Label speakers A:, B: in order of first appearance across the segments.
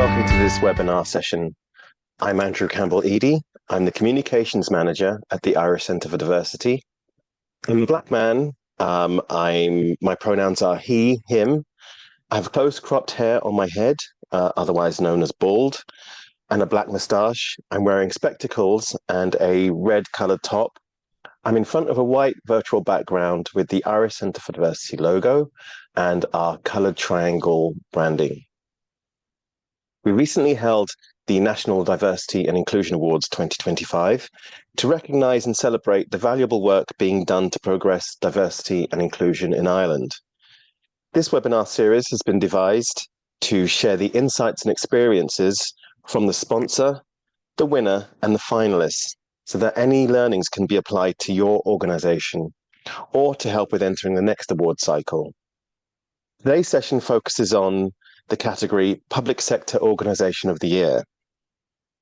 A: welcome to this webinar session. I'm Andrew Campbell-Edie. I'm the Communications Manager at the Irish Centre for Diversity. I'm a black man. My pronouns are he, him. I have close cropped hair on my head, otherwise known as bald, and a black moustache. I'm wearing spectacles and a red-coloured top. I'm in front of a white virtual background with the Irish Centre for Diversity logo and our coloured triangle branding. We recently held the National Diversity and Inclusion Awards 2025 to recognise and celebrate the valuable work being done to progress diversity and inclusion in Ireland. This webinar series has been devised to share the insights and experiences from the sponsor, the winner, and the finalists, so that any learnings can be applied to your organisation or to help with entering the next award cycle. Today's session focuses on the category Public Sector Organisation of the Year.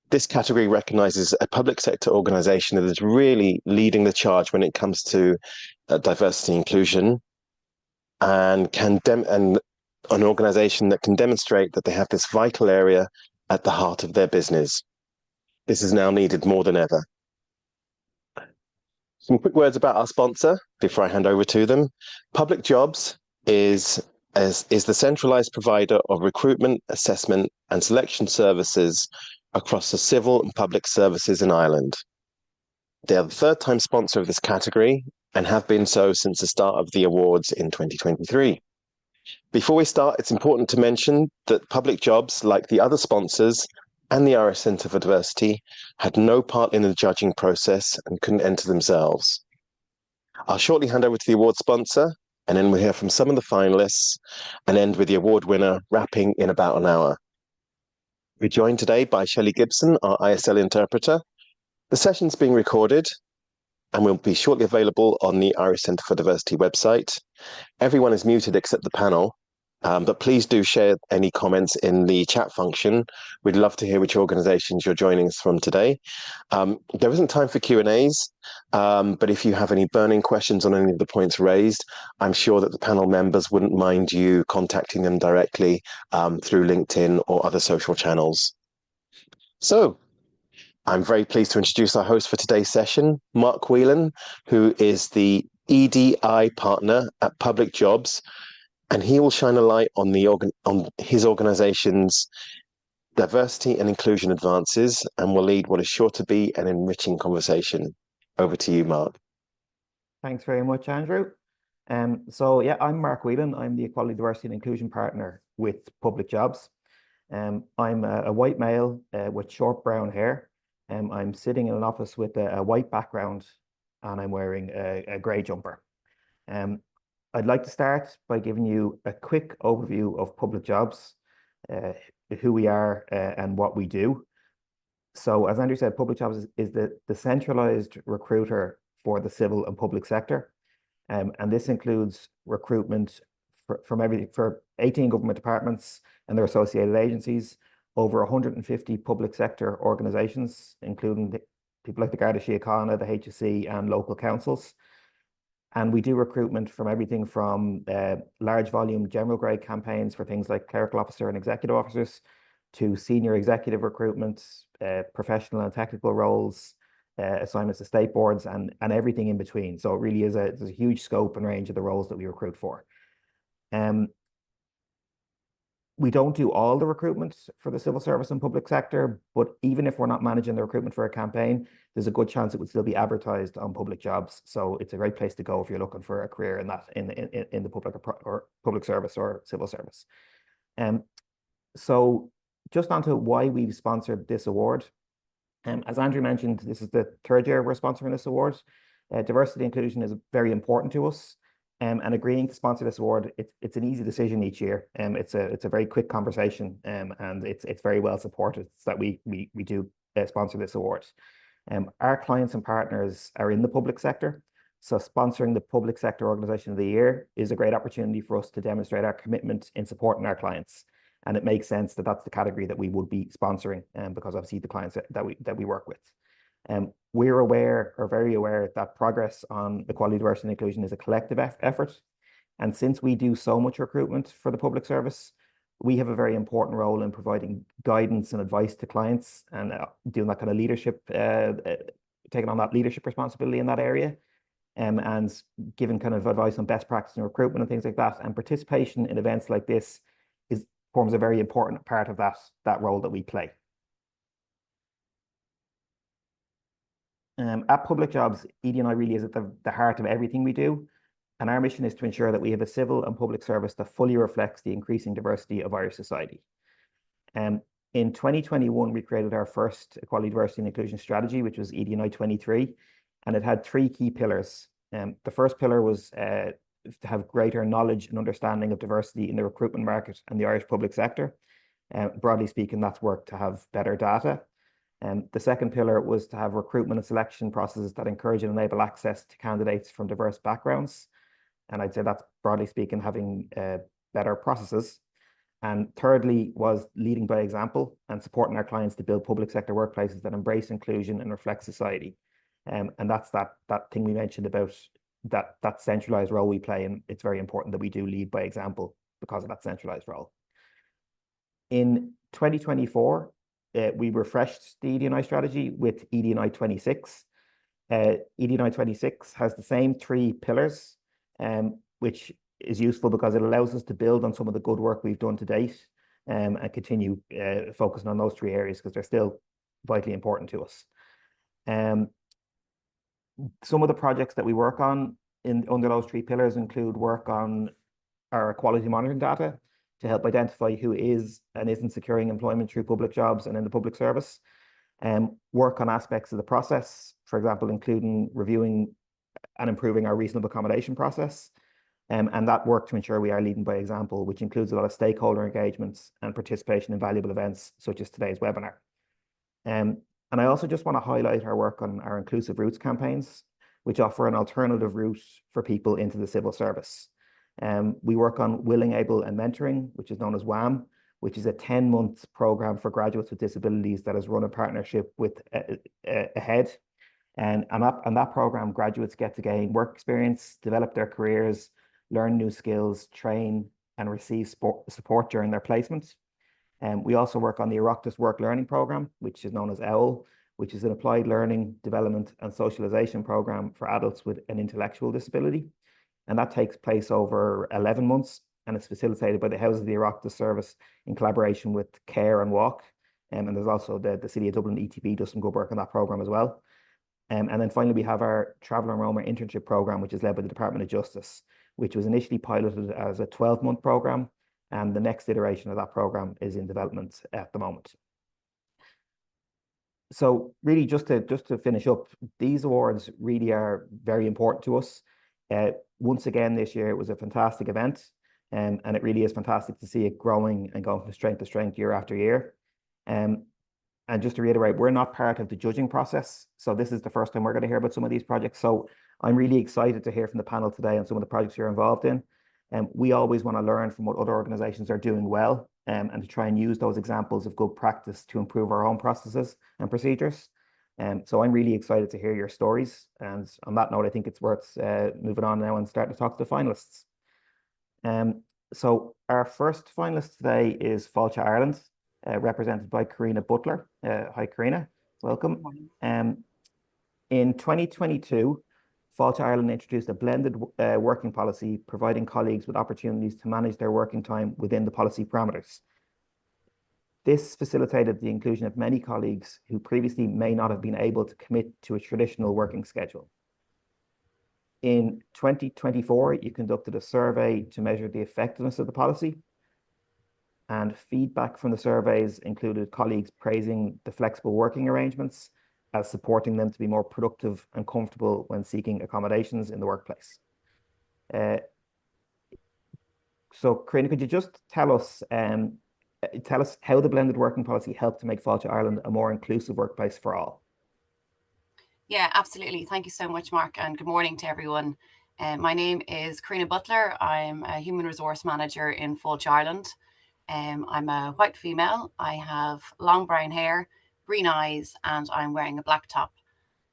A: This category recognises a public sector organisation that is really leading the charge when it comes to diversity and inclusion, and an organisation that can demonstrate that they have this vital area at the heart of their business. This is now needed more than ever. Some quick words about our sponsor before I hand over to them. publicjobs is the centralised provider of recruitment, assessment and selection services across the civil and public services in Ireland. They are the third-time sponsor of this category and have been so since the start of the awards in 2023. Before we start, it's important to mention that publicjobs, like the other sponsors and the Irish Centre for Diversity, had no part in the judging process and couldn't enter themselves. I'll shortly hand over to the award sponsor, and then we'll hear from some of the finalists and end with the award winner, wrapping in about an hour. We're joined today by Shelley Gibson, our ISL interpreter. The session's being recorded and will be shortly available on the Irish Centre for Diversity website. Everyone is muted except the panel, but please do share any comments in the chat function. We'd love to hear which organisations you're joining us from today. There isn't time for Q&As, but if you have any burning questions on any of the points raised, I'm sure that the panel members wouldn't mind you contacting them directly through LinkedIn or other social channels. So, I'm very pleased to introduce our host for today's session, Mark Whelan, who is the EDI Partner at publicjobs, and he will shine a light on his organisation's diversity and inclusion advances and will lead what is sure to be an enriching conversation. Over to you, Mark.
B: Thanks very much, Andrew. I'm Mark Whelan. I'm the Equality, Diversity and Inclusion Partner with publicjobs. I'm a white male with short brown hair. I'm sitting in an office with a white background and I'm wearing a grey jumper. I'd like to start by giving you a quick overview of publicjobs, who we are and what we do. So as Andrew said, publicjobs is the centralised recruiter for the civil and public sector. And this includes recruitment for 18 government departments and their associated agencies, over 150 public sector organisations, including people like the Garda Síochána, the HSE and local councils. And we do recruitment from everything from large volume general grade campaigns for things like clerical officer and executive officers to senior executive recruitment, professional and technical roles, assignments to state boards and everything in between. So it really is there's a huge scope and range of the roles that we recruit for. We don't do all the recruitment for the civil service and public sector, but even if we're not managing the recruitment for a campaign, there's a good chance it would still be advertised on publicjobs. So it's a great place to go if you're looking for a career in that in the public service or civil service. So just onto why we've sponsored this award. As Andrew mentioned, this is the third year we're sponsoring this award. Diversity and inclusion is very important to us. And agreeing to sponsor this award, it's an easy decision each year. It's a very quick conversation, and it's very well supported that we do sponsor this award. Our clients and partners are in the public sector, so sponsoring the Public Sector Organisation of the Year is a great opportunity for us to demonstrate our commitment in supporting our clients. And it makes sense that that's the category that we would be sponsoring, because obviously the clients that we work with. We're aware, or very aware, that progress on equality, diversity and inclusion is a collective effort. And since we do so much recruitment for the public service, we have a very important role in providing guidance and advice to clients and doing that kind of leadership, taking on that leadership responsibility in that area, and giving kind of advice on best practice in recruitment and things like that. And participation in events like this forms a very important part of that role that we play. At Public Jobs, ED&I really is at the heart of everything we do. And our mission is to ensure that we have a civil and public service that fully reflects the increasing diversity of Irish society. In 2021, we created our first Equality, Diversity and Inclusion strategy, which was ED&I 23, and it had 3 key pillars. The first pillar was to have greater knowledge and understanding of diversity in the recruitment market and the Irish public sector. Broadly speaking, that's work to have better data. The second pillar was to have recruitment and selection processes that encourage and enable access to candidates from diverse backgrounds. And I'd say that's, broadly speaking, having better processes. And thirdly was leading by example and supporting our clients to build public sector workplaces that embrace inclusion and reflect society. And that's that thing we mentioned about that centralized role we play. And it's very important that we do lead by example because of that centralized role. In 2024, we refreshed the ED&I strategy with ED&I 26. ED&I 26 has the same 3 pillars, which is useful because it allows us to build on some of the good work we've done to date, and continue focusing on those 3 areas because they're still vitally important to us. Some of the projects that we work on under those 3 pillars include work on our quality monitoring data to help identify who is and isn't securing employment through public jobs and in the public service. Work on aspects of the process, for example, including reviewing and improving our reasonable accommodation process. And that work to ensure we are leading by example, which includes a lot of stakeholder engagements and participation in valuable events such as today's webinar. And I also just want to highlight our work on our inclusive routes campaigns, which offer an alternative route for people into the civil service. We work on Willing, Able and Mentoring, which is known as WAM, which is a 10-month program for graduates with disabilities that is run in partnership with AHEAD. And that program, graduates get to gain work experience, develop their careers, learn new skills, train and receive support during their placements. We also work on the Oireachtas Work Learning Program, which is known as OWL, which is an applied learning, development and socialization program for adults with an intellectual disability. And that takes place over 11 months and is facilitated by the Houses of the Oireachtas Service in collaboration with Care and Walk. And there's also the City of Dublin ETB does some good work on that program as well. And then finally, we have our Travel and Roma internship program, which is led by the Department of Justice, which was initially piloted as a 12-month program. And the next iteration of that program is in development at the moment. So really, just to finish up, these awards really are very important to us. Once again, this year, it was a fantastic event, and it really is fantastic to see it growing and going from strength to strength year after year. And just to reiterate, we're not part of the judging process. So this is the first time we're going to hear about some of these projects. So I'm really excited to hear from the panel today on some of the projects you're involved in. And we always want to learn from what other organizations are doing well, and to try and use those examples of good practice to improve our own processes and procedures. So I'm really excited to hear your stories. And on that note, I think it's worth moving on now and starting to talk to the finalists. So our first finalist today is Fáilte Ireland, represented by Karina Butler. Hi, Karina. Welcome. In 2022, Fáilte Ireland introduced a blended working policy, providing colleagues with opportunities to manage their working time within the policy parameters. This facilitated the inclusion of many colleagues who previously may not have been able to commit to a traditional working schedule. In 2024, you conducted a survey to measure the effectiveness of the policy, and feedback from the surveys included colleagues praising the flexible working arrangements as supporting them to be more productive and comfortable when seeking accommodations in the workplace. So, Karina, could you just tell us how the blended working policy helped to make Fáilte Ireland a more inclusive workplace for all?
C: Yeah, absolutely. Thank you so much, Mark, and good morning to everyone. My name is Karina Butler. I'm a human resource manager in Fáilte Ireland. I'm a white female. I have long brown hair, green eyes, and I'm wearing a black top.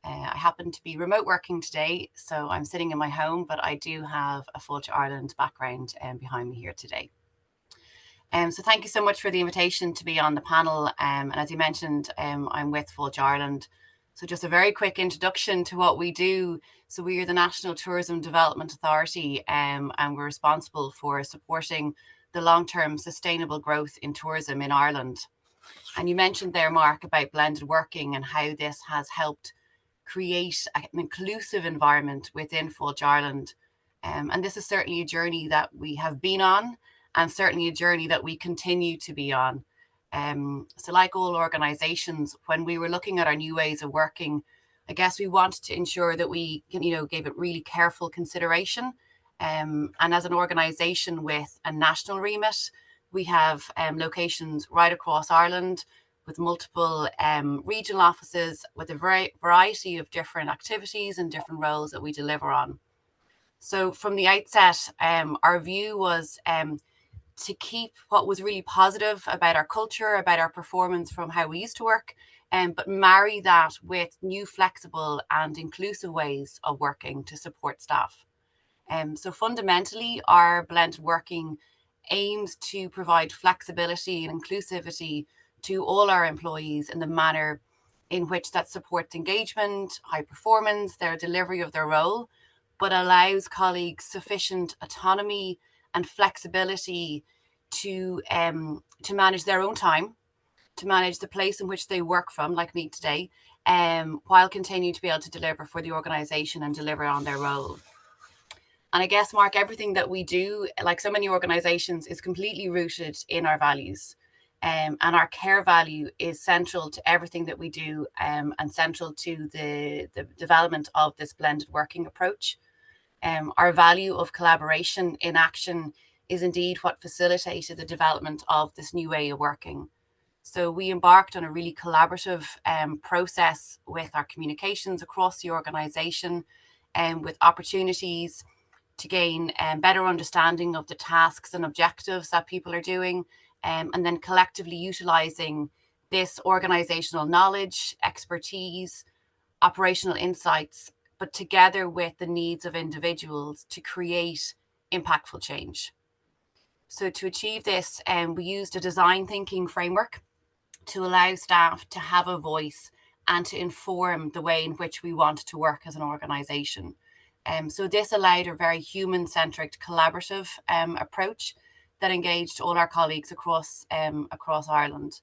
C: I happen to be remote working today, so I'm sitting in my home, but I do have a Fáilte Ireland background behind me here today. So thank you so much for the invitation to be on the panel. And as you mentioned, I'm with Fulge Ireland. So just a very quick introduction to what we do. So we are the National Tourism Development Authority, and we're responsible for supporting the long-term sustainable growth in tourism in Ireland. And you mentioned there, Mark, about blended working and how this has helped create an inclusive environment within Fulge Ireland. And this is certainly a journey that we have been on, and certainly a journey that we continue to be on. So like all organisations, when we were looking at our new ways of working, I guess we wanted to ensure that we, gave it really careful consideration. And as an organisation with a national remit, we have locations right across Ireland with multiple regional offices with a variety of different activities and different roles that we deliver on. So from the outset, our view was to keep what was really positive about our culture, about our performance from how we used to work, but marry that with new flexible and inclusive ways of working to support staff. So fundamentally, our blended working aims to provide flexibility and inclusivity to all our employees in the manner in which that supports engagement, high performance, their delivery of their role, but allows colleagues sufficient autonomy and flexibility to manage their own time, to manage the place in which they work from, like me today, while continuing to be able to deliver for the organisation and deliver on their role. And I guess, Mark, everything that we do, like so many organisations, is completely rooted in our values. And our care value is central to everything that we do, and central to the development of this blended working approach. Our value of collaboration in action is indeed what facilitated the development of this new way of working. So we embarked on a really collaborative process with our communications across the organisation, with opportunities to gain better understanding of the tasks and objectives that people are doing, and then collectively utilising this organisational knowledge, expertise, operational insights, but together with the needs of individuals to create impactful change. So to achieve this, we used a design thinking framework to allow staff to have a voice and to inform the way in which we want to work as an organisation. So this allowed a very human-centric collaborative approach that engaged all our colleagues across Ireland.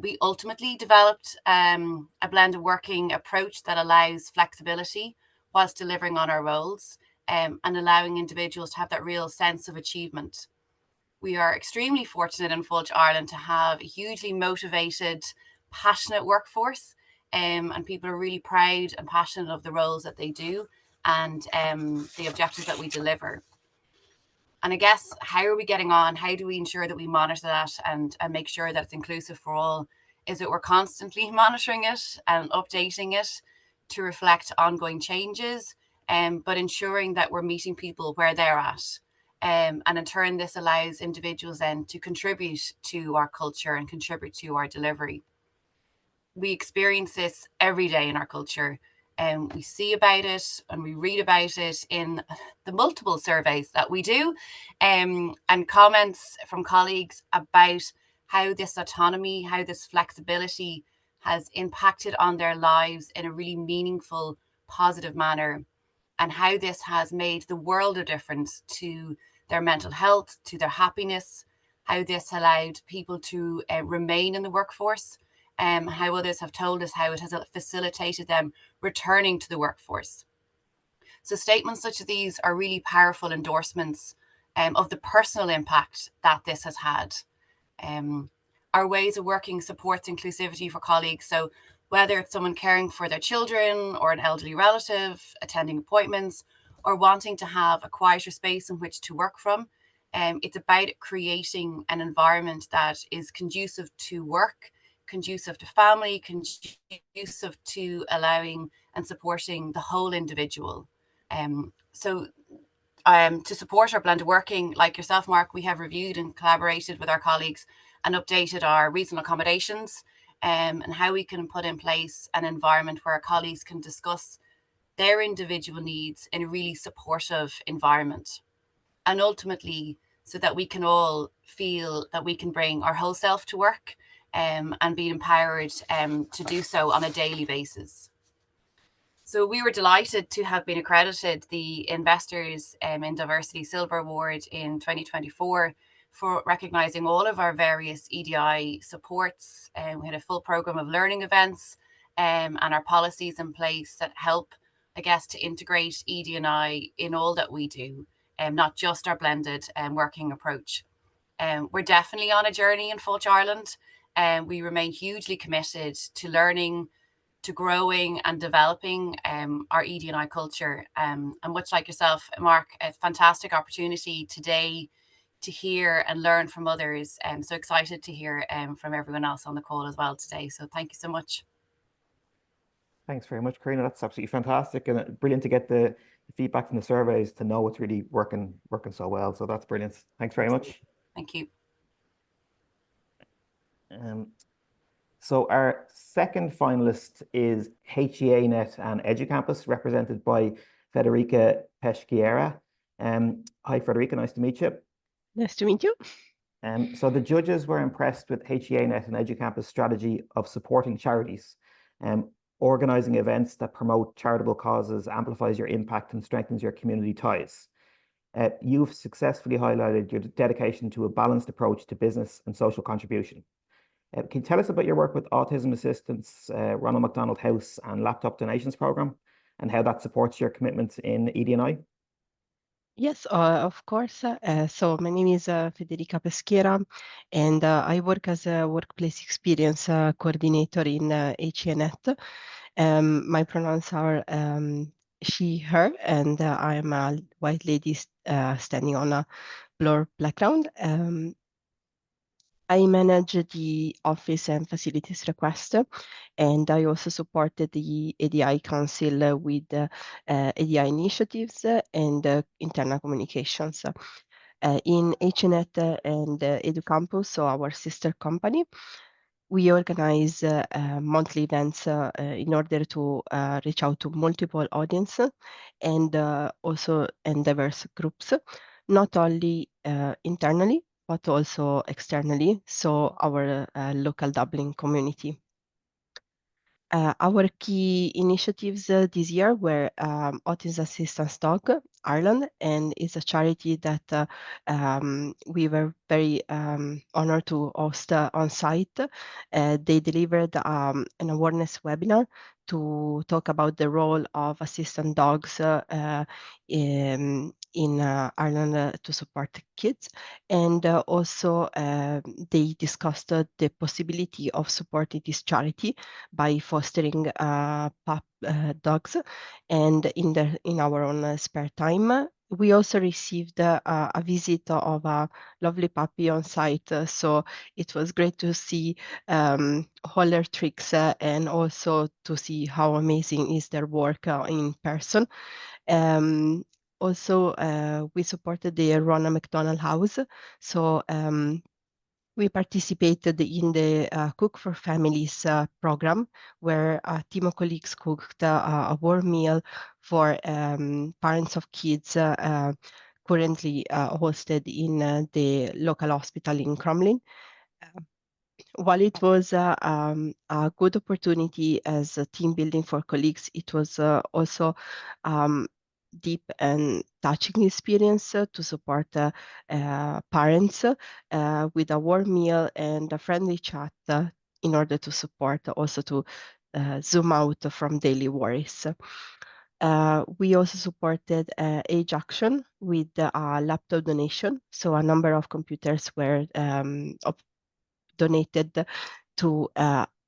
C: We ultimately developed a blended working approach that allows flexibility whilst delivering on our roles, and allowing individuals to have that real sense of achievement. We are extremely fortunate in Fulge Ireland to have a hugely motivated, passionate workforce, and people are really proud and passionate of the roles that they do and the objectives that we deliver. And I guess, how are we getting on? How do we ensure that we monitor that and make sure that it's inclusive for all? Is that we're constantly monitoring it and updating it to reflect ongoing changes, but ensuring that we're meeting people where they're at. And in turn, this allows individuals then to contribute to our culture and contribute to our delivery. We experience this every day in our culture. And we see about it and we read about it in the multiple surveys that we do, and comments from colleagues about how this autonomy, how this flexibility has impacted on their lives in a really meaningful, positive manner, and how this has made the world of difference to their mental health, to their happiness, how this allowed people to remain in the workforce, how others have told us how it has facilitated them returning to the workforce. So statements such as these are really powerful endorsements of the personal impact that this has had. Our ways of working supports inclusivity for colleagues. So whether it's someone caring for their children or an elderly relative, attending appointments, or wanting to have a quieter space in which to work from, it's about creating an environment that is conducive to work, conducive to family, conducive to allowing and supporting the whole individual. So to support our blended working, like yourself, Mark, we have reviewed and collaborated with our colleagues and updated our regional accommodations, and how we can put in place an environment where our colleagues can discuss their individual needs in a really supportive environment. And ultimately, so that we can all feel that we can bring our whole self to work and be empowered to do so on a daily basis. So we were delighted to have been accredited the Investors in Diversity Silver Award in 2024 for recognising all of our various EDI supports. We had a full programme of learning events and our policies in place that help, I guess, to integrate ED&I in all that we do, not just our blended working approach. We're definitely on a journey in Fulch Ireland, and we remain hugely committed to learning, to growing and developing our ED&I culture. And much like yourself, Mark, a fantastic opportunity today to hear and learn from others. So excited to hear from everyone else on the call as well today. So thank you so much.
B: Thanks very much, Karina. That's absolutely fantastic, and brilliant to get the feedback from the surveys to know it's really working so well. So that's brilliant. Thanks very much.
C: Thank you.
B: So our second finalist is HEAnet and EduCampus, represented by Federica Peschiera. Hi, Federica, nice to meet you.
D: Nice to meet you.
B: So the judges were impressed with HEAnet and EduCampus' strategy of supporting charities, organising events that promote charitable causes, amplifies your impact and strengthens your community ties. You've successfully highlighted your dedication to a balanced approach to business and social contribution. Can you tell us about your work with Autism Assistance, Ronald McDonald House and Laptop Donations Programme, and how that supports your commitment in ED&I?
D: Yes, of course. So my name is Federica Peschiera, and I work as a workplace experience coordinator in HEAnet. My pronouns are she, her, and I am a white lady standing on a blur background. I manage the office and facilities request, and I also supported the EDI Council with EDI initiatives and internal communications. In HNet and EduCampus, so our sister company, we organize monthly events in order to reach out to multiple audiences and also in diverse groups, not only internally, but also externally, so our local Dublin community. Our key initiatives this year were Autism Assistance Dog Ireland, and it's a charity that we were very honored to host on site. They delivered an awareness webinar to talk about the role of assistant dogs in Ireland to support kids. And also they discussed the possibility of supporting this charity by fostering pup dogs, and in our own spare time. We also received a visit of a lovely puppy on site, so it was great to see all their tricks and also to see how amazing is their work in person. Also, we supported the Ronald McDonald House, so we participated in the Cook for Families program, where a team of colleagues cooked a warm meal for parents of kids currently hosted in the local hospital in Crumlin. While it was a good opportunity as a team building for colleagues, it was also deep and touching experience to support parents with a warm meal and a friendly chat in order to support, also to zoom out from daily worries. We also supported Age Action with a laptop donation. So a number of computers were donated to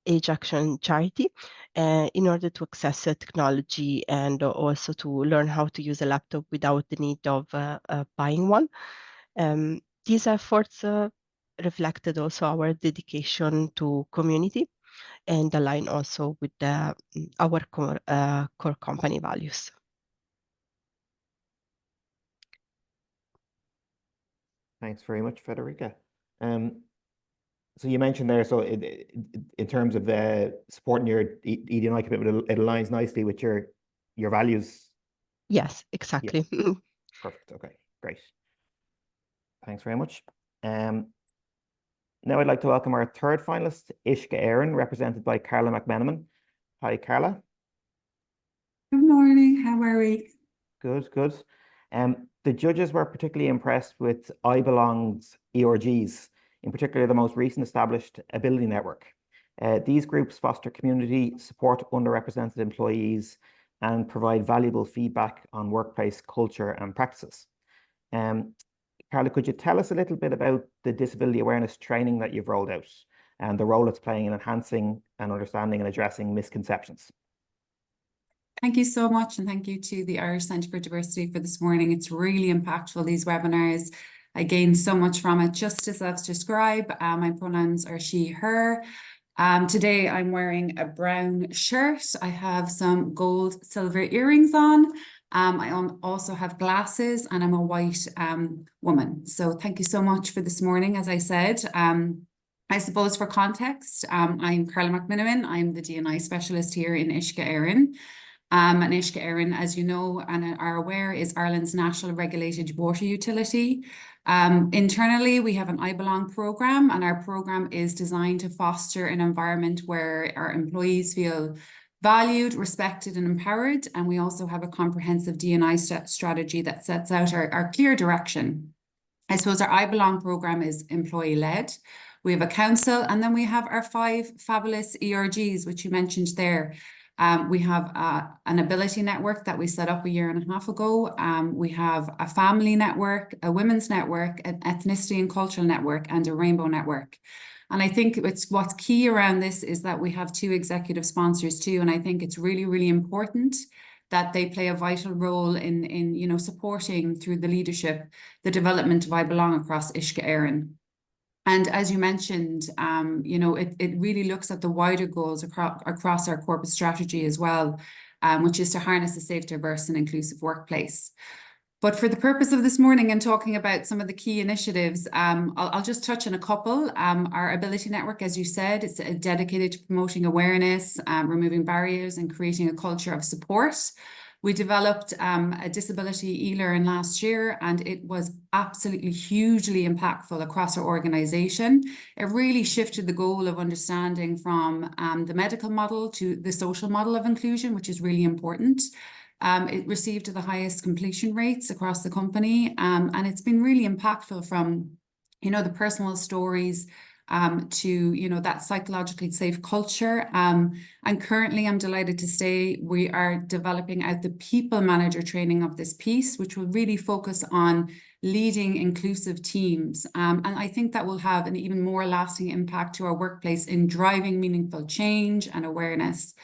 D: Age Action charity in order to access technology and also to learn how to use a laptop without the need of buying one. These efforts reflected also our dedication to community and align also with our core company values.
B: Thanks very much, Federica. So you mentioned there, so in terms of supporting your ED&I commitment, it aligns nicely with your values.
D: Yes, exactly.
B: Yeah. Perfect. Okay, great. Thanks very much. Now I'd like to welcome our third finalist, Uisce Éireann, represented by Carla McMenamin. Hi, Carla.
E: Good morning. How are we?
B: Good, good. The judges were particularly impressed with I Belong's ERGs, in particular the most recent established Ability Network. These groups foster community, support underrepresented employees, and provide valuable feedback on workplace culture and practices. Carla, could you tell us a little bit about the disability awareness training that you've rolled out and the role it's playing in enhancing and understanding and addressing misconceptions?
E: Thank you so much, and thank you to the Irish Centre for Diversity for this morning. It's really impactful, these webinars. I gained so much from it, just as I've described. My pronouns are she, her. Today I'm wearing a brown shirt. I have some gold silver earrings on. I also have glasses, and I'm a white woman. So thank you so much for this morning. As I said, I suppose for context, I'm Carla McMenamin. I'm the D&I specialist here in Uisce Éireann. And Uisce Éireann, as you know and are aware, is Ireland's national regulated water utility. Internally, we have an I Belong programme, and our programme is designed to foster an environment where our employees feel valued, respected, and empowered. And we also have a comprehensive D&I strategy that sets out our clear direction. I suppose our I Belong programme is employee-led. We have a council, and then we have our 5 fabulous ERGs, which you mentioned there. We have an ability network that we set up a year and a half ago. We have a family network, a women's network, an ethnicity and cultural network, and a rainbow network. And I think what's key around this is that we have 2 executive sponsors too. And I think it's really, really important that they play a vital role in supporting through the leadership, the development of I Belong across Uisce Éireann. And as you mentioned, it really looks at the wider goals across our corporate strategy as well, which is to harness a safe, diverse and inclusive workplace. But for the purpose of this morning and talking about some of the key initiatives, I'll just touch on a couple. Our Ability Network, as you said, is dedicated to promoting awareness, removing barriers and creating a culture of support. We developed a disability e-learn last year, and it was absolutely hugely impactful across our organisation. It really shifted the goal of understanding from the medical model to the social model of inclusion, which is really important. It received the highest completion rates across the company, and it's been really impactful from, the personal stories to that psychologically safe culture. And currently I'm delighted to say we are developing out the people manager training of this piece, which will really focus on leading inclusive teams. And I think that will have an even more lasting impact to our workplace in driving meaningful change and awareness.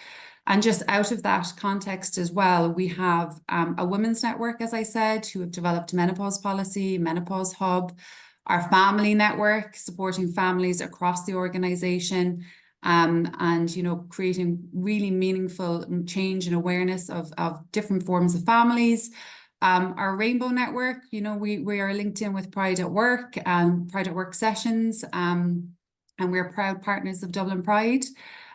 E: And just out of that context as well, we have a women's network, as I said, who have developed menopause policy, menopause hub, our family network, supporting families across the organisation, and creating really meaningful change and awareness of different forms of families. Our Rainbow Network, we are linked in with Pride at Work and Pride at Work sessions, and we're proud partners of Dublin Pride.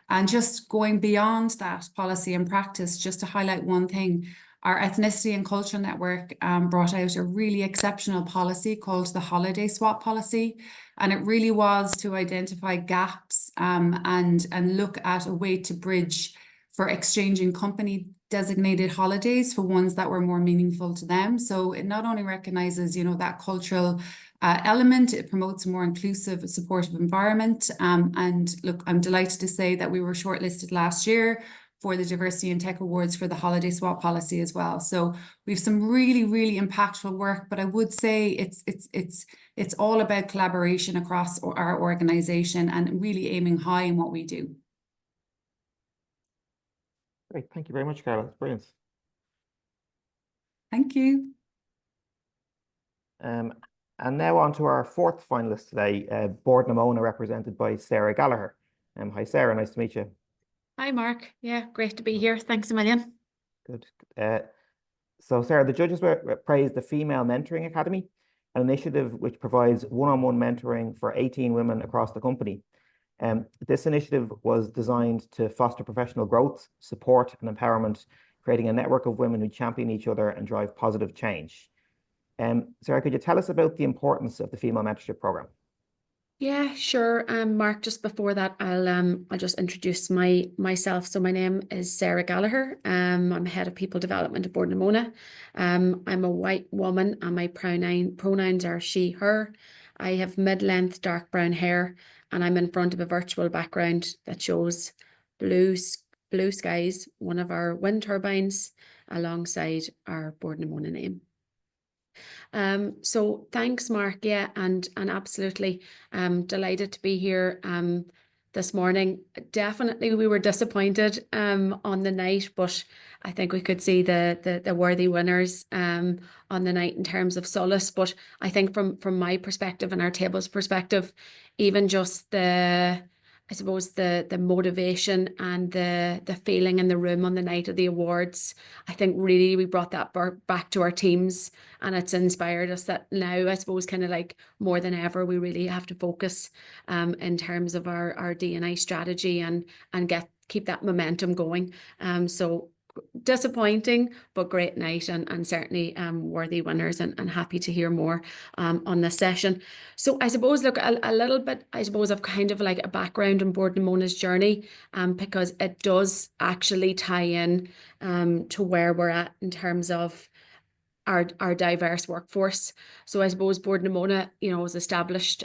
E: And just going beyond that policy and practice, just to highlight one thing, our Ethnicity and Cultural Network brought out a really exceptional policy called the Holiday Swap Policy. And it really was to identify gaps and look at a way to bridge for exchanging company designated holidays for ones that were more meaningful to them. So it not only recognises, that cultural element, it promotes a more inclusive, supportive environment. And look, I'm delighted to say that we were shortlisted last year for the Diversity in Tech Awards for the Holiday Swap Policy as well. So we have some really, really impactful work, but I would say it's all about collaboration across our organisation and really aiming high in what we do.
B: Great, thank you very much, Carla. That's brilliant.
E: Thank you.
B: And now on to our 4th finalist today, Board Namona, represented by Sarah Gallagher. Hi, Sarah, nice to meet you.
F: Hi, Mark. Yeah, great to be here. Thanks a million.
B: Good. So, Sarah, the judges praised the Female Mentoring Academy, an initiative which provides one-on-one mentoring for 18 women across the company. This initiative was designed to foster professional growth, support and empowerment, creating a network of women who champion each other and drive positive change. Sarah, could you tell us about the importance of the female mentorship program?
F: Yeah, sure. Mark, just before that, I'll just introduce myself. So my name is Sarah Gallagher. I'm head of people development at Bord na Móna. I'm a white woman and my pronouns are she, her. I have mid-length dark brown hair and I'm in front of a virtual background that shows blue skies, one of our wind turbines alongside our Bord na Móna name. So thanks, Mark. Yeah, and absolutely delighted to be here this morning. Definitely we were disappointed on the night, but I think we could see the worthy winners on the night in terms of solace. But I think from my perspective and our table's perspective, even just I suppose the motivation and the feeling in the room on the night of the awards, I think really we brought that back to our teams, and it's inspired us that now I suppose kind of like more than ever we really have to focus in terms of our D&I strategy and keep that momentum going. So disappointing but great night, and certainly worthy winners, and happy to hear more on this session. So I suppose look a little bit I suppose of kind of like a background on Bord na Móna's journey, because it does actually tie in to where we're at in terms of our diverse workforce. So I suppose Bord na Móna, was established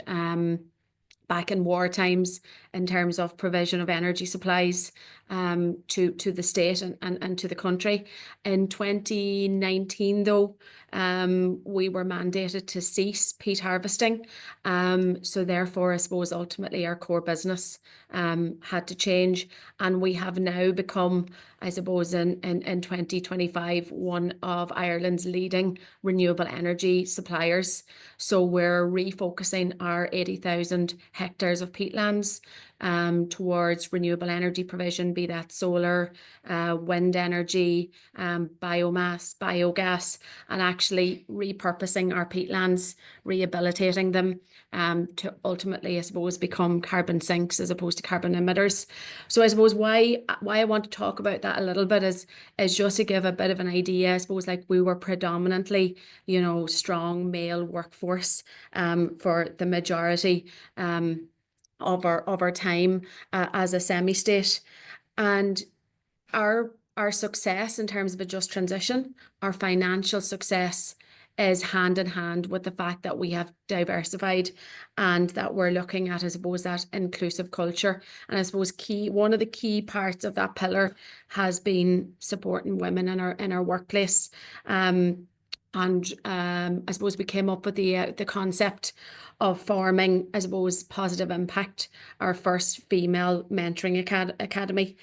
F: back in war times in terms of provision of energy supplies to the state and to the country. In 2019 though, we were mandated to cease peat harvesting. So therefore I suppose ultimately our core business had to change, and we have now become, I suppose in 2025, one of Ireland's leading renewable energy suppliers. So we're refocusing our 80,000 hectares of peatlands towards renewable energy provision, be that solar, wind energy, biomass, biogas, and actually repurposing our peatlands, rehabilitating them to ultimately, I suppose, become carbon sinks as opposed to carbon emitters. So I suppose why I want to talk about that a little bit is just to give a bit of an idea. I suppose like we were predominantly, strong male workforce for the majority of our time as a semi-state, and our success in terms of a just transition, our financial success is hand in hand with the fact that we have diversified and that we're looking at, I suppose, that inclusive culture. And I suppose one of the key parts of that pillar has been supporting women in our workplace. And I suppose we came up with the concept of forming, I suppose, Positive Impact, our first female mentoring academy.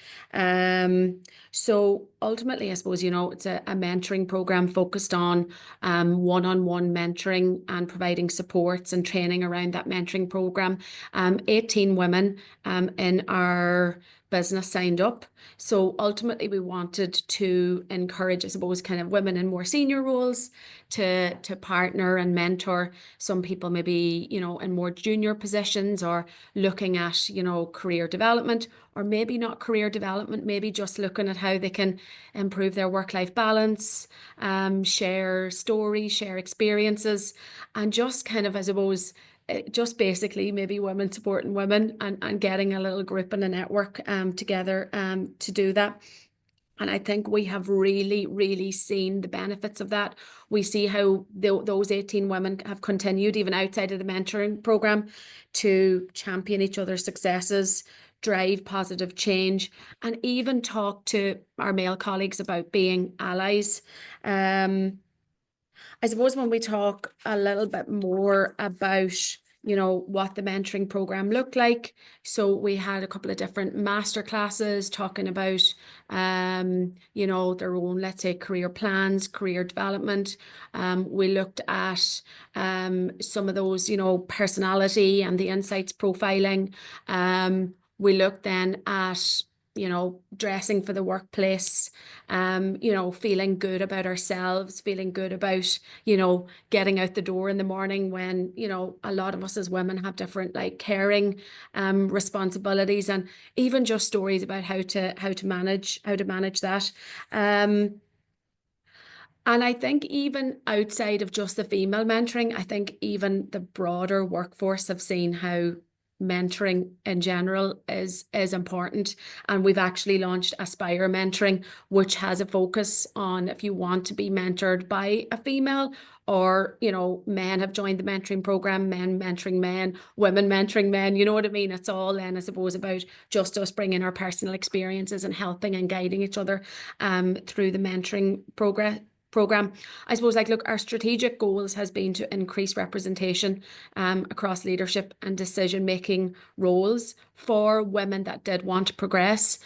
F: So ultimately, I suppose, it's a mentoring program focused on one-on-one mentoring and providing supports and training around that mentoring program. 18 women in our business signed up. So ultimately we wanted to encourage, I suppose, kind of women in more senior roles to partner and mentor some people maybe, in more junior positions, or looking at, career development, or maybe not career development, maybe just looking at how they can improve their work-life balance, share stories, share experiences, and just kind of, I suppose, just basically maybe women supporting women and getting a little group and a network together to do that. And I think we have really, really seen the benefits of that. We see how those 18 women have continued, even outside of the mentoring program, to champion each other's successes, drive positive change, and even talk to our male colleagues about being allies. I suppose when we talk a little bit more about, what the mentoring program looked like. So we had a couple of different master classes talking about, their own, let's say, career plans, career development. We looked at some of those, personality and the insights profiling. We looked then at dressing for the workplace, feeling good about ourselves, feeling good about, getting out the door in the morning when, a lot of us as women have different like caring responsibilities, and even just stories about how to manage that. And I think even outside of just the female mentoring, I think even the broader workforce have seen how mentoring in general is important. And we've actually launched Aspire Mentoring, which has a focus on if you want to be mentored by a female, or, you know, men have joined the mentoring program, men mentoring men, women mentoring men, you know what I mean? It's all then, I suppose, about just us bringing our personal experiences and helping and guiding each other through the mentoring program. I suppose, like, look, our strategic goals has been to increase representation across leadership and decision-making roles for women that did want to progress.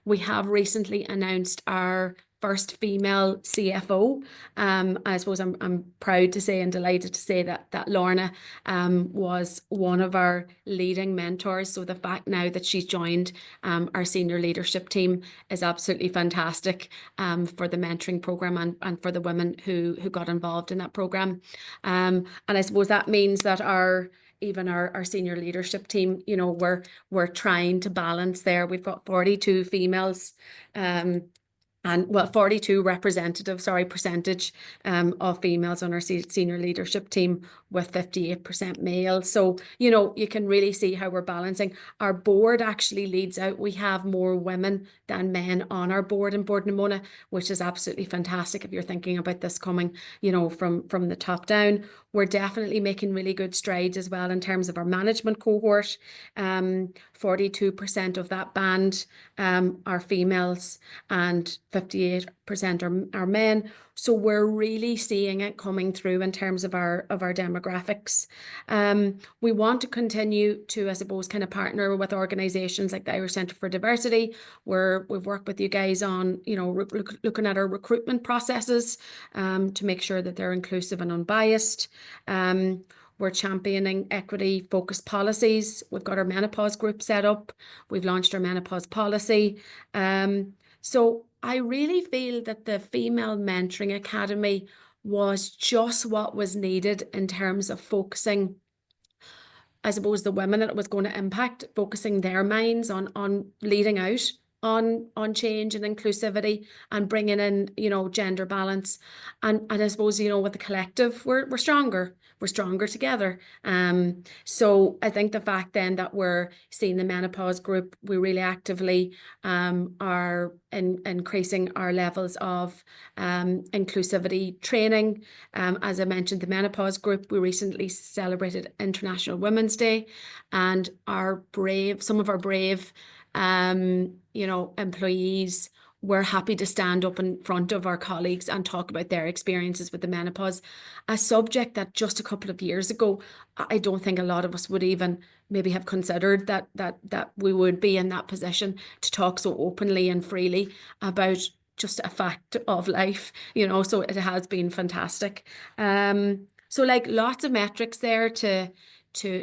F: We have recently announced our first female CFO. I suppose I'm proud to say and delighted to say that Lorna was one of our leading mentors. So the fact now that she's joined our senior leadership team is absolutely fantastic for the mentoring program and for the women who got involved in that program. And I suppose that means that our senior leadership team, you know, we're trying to balance there. We've got 42 females, and well, 42 percentage of females on our senior leadership team, with 58% male. So, you know, you can really see how we're balancing. Our board actually leads out. We have more women than men on our board in Board Namona, which is absolutely fantastic if you're thinking about this coming, you know, from the top down. We're definitely making really good strides as well in terms of our management cohort. 42% of that band are females and 58% are men. So we're really seeing it coming through in terms of our demographics. We want to continue to, I suppose, kind of partner with organisations like the Irish Centre for Diversity, where we've worked with you guys on, you know, looking at our recruitment processes to make sure that they're inclusive and unbiased. We're championing equity-focused policies. We've got our menopause group set up. We've launched our menopause policy. So I really feel that the Female Mentoring Academy was just what was needed in terms of focusing, I suppose, the women that it was going to impact, focusing their minds on leading out on change and inclusivity and bringing in, you know, gender balance. And I suppose, you know, with the collective, we're stronger. We're stronger together. So I think the fact then that we're seeing the menopause group, we really actively are increasing our levels of inclusivity training. As I mentioned, the menopause group, we recently celebrated International Women's Day, and some of our brave you know, employees were happy to stand up in front of our colleagues and talk about their experiences with the menopause, a subject that just a couple of years ago, I don't think a lot of us would even maybe have considered that we would be in that position to talk so openly and freely about just a fact of life, you know. So it has been fantastic. So, like, lots of metrics there to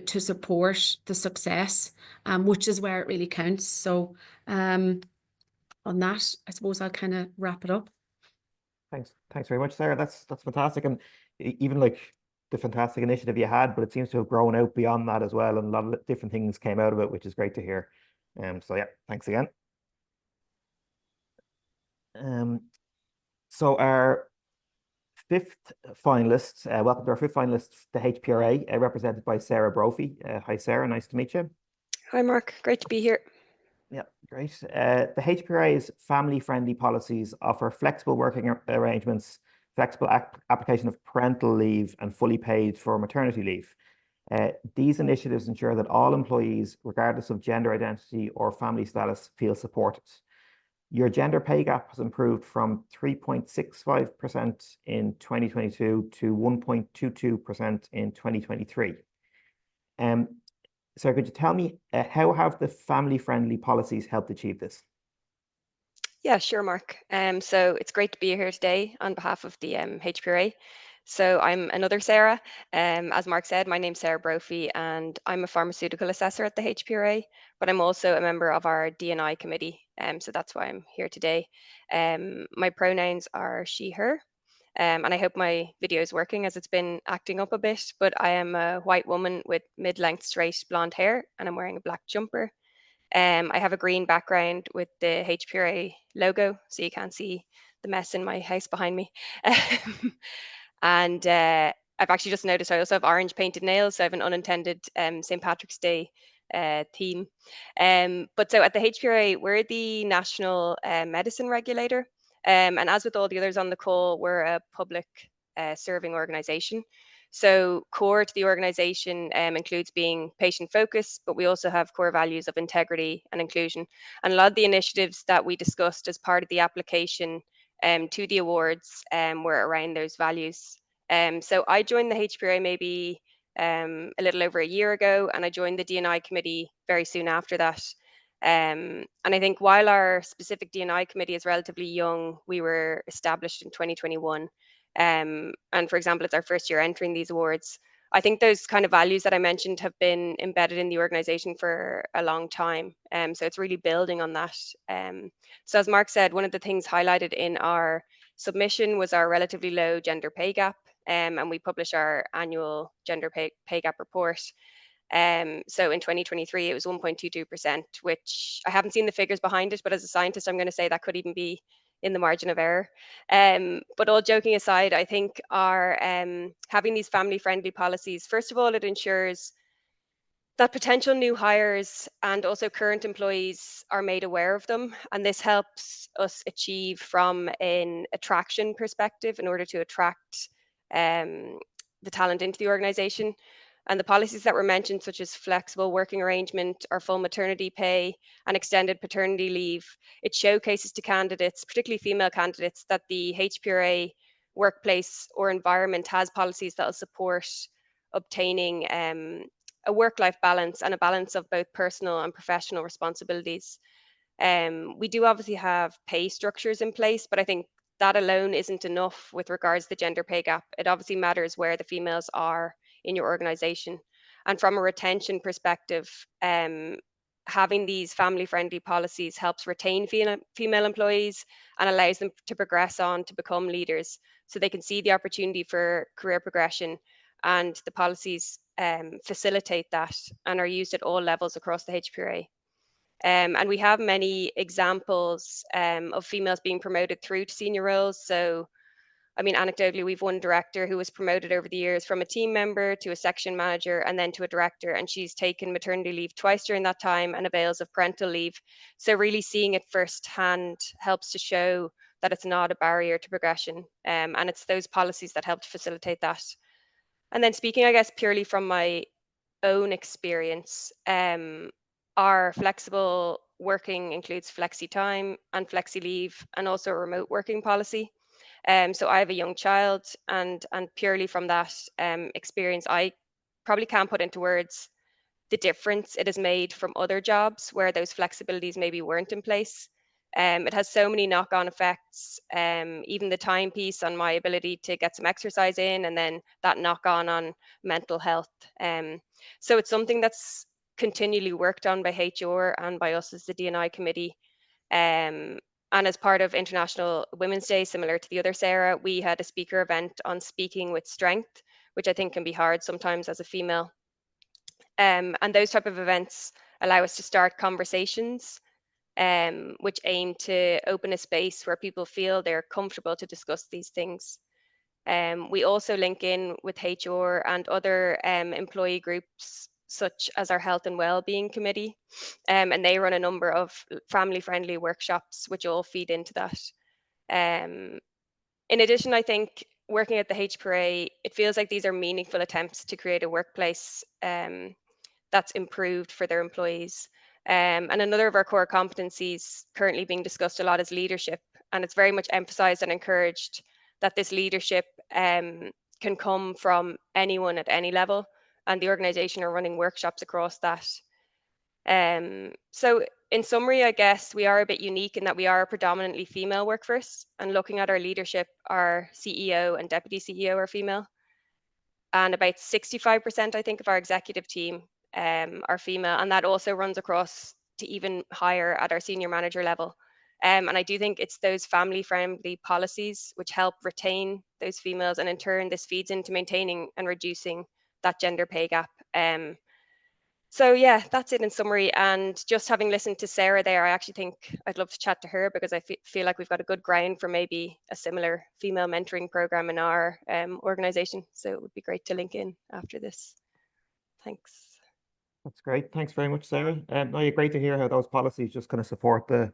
F: support the success, which is where it really counts. So on that, I suppose I'll kind of wrap it up.
B: Thanks very much, Sarah. That's fantastic. And even like the fantastic initiative you had, but it seems to have grown out beyond that as well, and a lot of different things came out of it, which is great to hear. So yeah, thanks again. So our fifth finalist, welcome to our fifth finalist, the HPRA, represented by Sarah Brophy. Hi, Sarah, nice to meet you.
G: Hi, Mark, great to be here.
B: Yeah, great. The HPRA's family-friendly policies offer flexible working arrangements, flexible application of parental leave, and fully paid for maternity leave. These initiatives ensure that all employees, regardless of gender identity or family status, feel supported. Your gender pay gap has improved from 3.65% in 2022 to 1.22% in 2023. So could you tell me, how have the family-friendly policies helped achieve this?
G: Yeah, sure, Mark. So it's great to be here today on behalf of the HPRA. So I'm another Sarah. As Mark said, my name's Sarah Brophy, and I'm a pharmaceutical assessor at the HPRA, but I'm also a member of our D&I committee. So that's why I'm here today. My pronouns are she, her. And I hope my video is working, as it's been acting up a bit, but I am a white woman with mid-length straight blonde hair, and I'm wearing a black jumper. I have a green background with the HPRA logo, so you can't see the mess in my house behind me. And I've actually just noticed I also have orange painted nails, so I have an unintended St. Patrick's Day theme. But so at the HPRA, we're the national medicine regulator. And as with all the others on the call, we're a public serving organisation. So core to the organisation includes being patient focused, but we also have core values of integrity and inclusion. And a lot of the initiatives that we discussed as part of the application to the awards were around those values. So I joined the HPRA maybe a little over a year ago, and I joined the D&I committee very soon after that. And I think while our specific D&I committee is relatively young, we were established in 2021. And for example, it's our first year entering these awards. I think those kind of values that I mentioned have been embedded in the organization for a long time. So it's really building on that. So as Mark said, one of the things highlighted in our submission was our relatively low gender pay gap. And we publish our annual gender pay gap report. So in 2023, it was 1.22%, which I haven't seen the figures behind it, but as a scientist, I'm going to say that could even be in the margin of error. But all joking aside, I think our having these family-friendly policies, first of all, it ensures that potential new hires and also current employees are made aware of them. And this helps us achieve from an attraction perspective in order to attract the talent into the organization. And the policies that were mentioned, such as flexible working arrangement or full maternity pay and extended paternity leave, it showcases to candidates, particularly female candidates, that the HPRA workplace or environment has policies that will support obtaining a work-life balance and a balance of both personal and professional responsibilities. We do obviously have pay structures in place, but I think that alone isn't enough with regards to the gender pay gap. It obviously matters where the females are in your organization. And from a retention perspective, having these family-friendly policies helps retain female employees and allows them to progress on to become leaders, so they can see the opportunity for career progression, and the policies facilitate that and are used at all levels across the HPRA. And we have many examples of females being promoted through to senior roles. So, I mean, anecdotally, we've one director who was promoted over the years from a team member to a section manager and then to a director, and she's taken maternity leave twice during that time and avails of parental leave. So really seeing it firsthand helps to show that it's not a barrier to progression, and it's those policies that help to facilitate that. And then speaking, I guess, purely from my own experience, our flexible working includes flexi time and flexi leave, and also a remote working policy. So I have a young child, and purely from that experience, I probably can't put into words the difference it has made from other jobs where those flexibilities maybe weren't in place. It has so many knock-on effects, even the timepiece on my ability to get some exercise in, and then that knock-on mental health. So it's something that's continually worked on by HR and by us as the D&I committee. And as part of International Women's Day, similar to the other Sarah, we had a speaker event on speaking with strength, which I think can be hard sometimes as a female. And those type of events allow us to start conversations which aim to open a space where people feel they're comfortable to discuss these things. We also link in with HR and other employee groups, such as our Health and Wellbeing Committee, and they run a number of family-friendly workshops, which all feed into that. In addition, I think working at the HPRA, it feels like these are meaningful attempts to create a workplace that's improved for their employees. And another of our core competencies currently being discussed a lot is leadership. And it's very much emphasized and encouraged that this leadership can come from anyone at any level. And the organization are running workshops across that. So in summary, I guess we are a bit unique in that we are a predominantly female workforce. And looking at our leadership, our CEO and deputy CEO are female. And about 65%, I think, of our executive team are female, and that also runs across to even higher at our senior manager level. And I do think it's those family-friendly policies which help retain those females, and in turn, this feeds into maintaining and reducing that gender pay gap. So yeah, that's it in summary. And just having listened to Sarah there, I actually think I'd love to chat to her, because I feel like we've got a good ground for maybe a similar female mentoring program in our organisation. So it would be great to link in after this. Thanks.
B: That's great. Thanks very much, Sarah. No, you're great to hear how those policies just kind of support the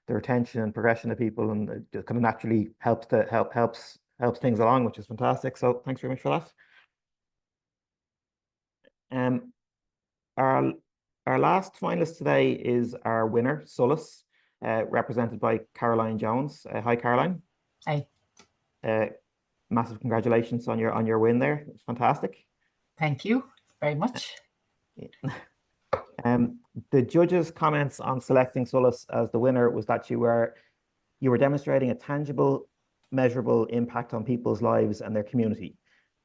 B: retention and progression of people, and it just kind of naturally helps things along, which is fantastic. So thanks very much for that. Our last finalist today is our winner, Sulis, represented by Caroline Jones. Hi, Caroline.
H: Hi.
B: Massive congratulations on your win there. It's fantastic.
H: Thank you very much.
B: The judges' comments on selecting Sulis as the winner was that you were demonstrating a tangible, measurable impact on people's lives and their community.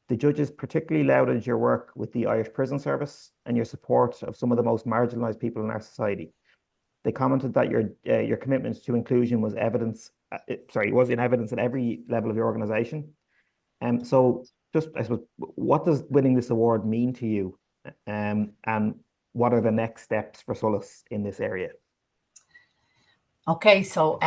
B: The judges particularly lauded your work with the Irish Prison Service and your support of some of the most marginalised people in our society. They commented that your commitment to inclusion was in evidence at every level of your organisation. So just, I suppose, what does winning this award mean to you? And what are the next steps for Sulis in this area?
H: Okay, so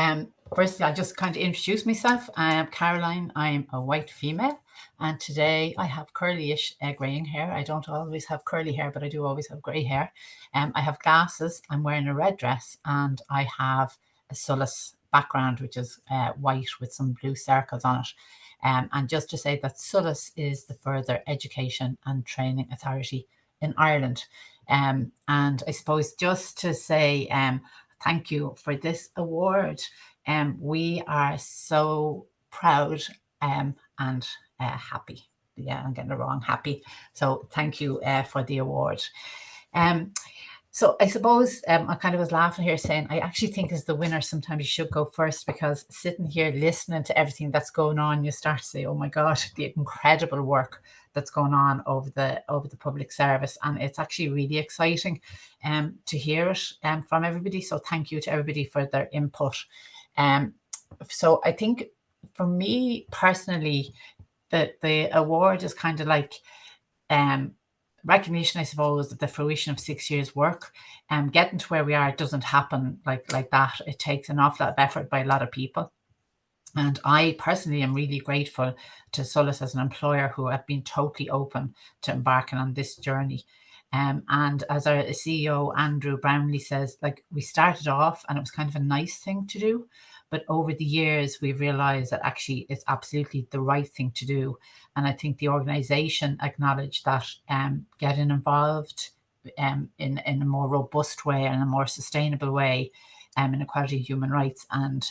H: firstly, I'll just kind of introduce myself. I am Caroline. I'm a white female, and today I have curly-ish greying hair. I don't always have curly hair, but I do always have grey hair. I have glasses. I'm wearing a red dress, and I have a Sulis background, which is white with some blue circles on it. And just to say that Sulis is the Further Education and Training Authority in Ireland. And I suppose just to say thank you for this award. We are so proud and happy. Yeah, I'm getting it wrong, happy. So thank you for the award. So I suppose I kind of was laughing here saying, I actually think as the winner, sometimes you should go first, because sitting here listening to everything that's going on, you start to say, oh my God, the incredible work that's going on over the public service. And it's actually really exciting to hear it from everybody. So thank you to everybody for their input. So I think for me personally, the award is kind of like recognition, I suppose, of the fruition of 6 years' work. Getting to where we are doesn't happen like that. It takes an awful lot of effort by a lot of people. And I personally am really grateful to Sulis as an employer, who have been totally open to embarking on this journey. And as our CEO, Andrew Brownlee, says, like, we started off and it was kind of a nice thing to do. But over the years, we've realized that actually it's absolutely the right thing to do. And I think the organization acknowledged that getting involved in a more robust way and a more sustainable way in equality, human rights and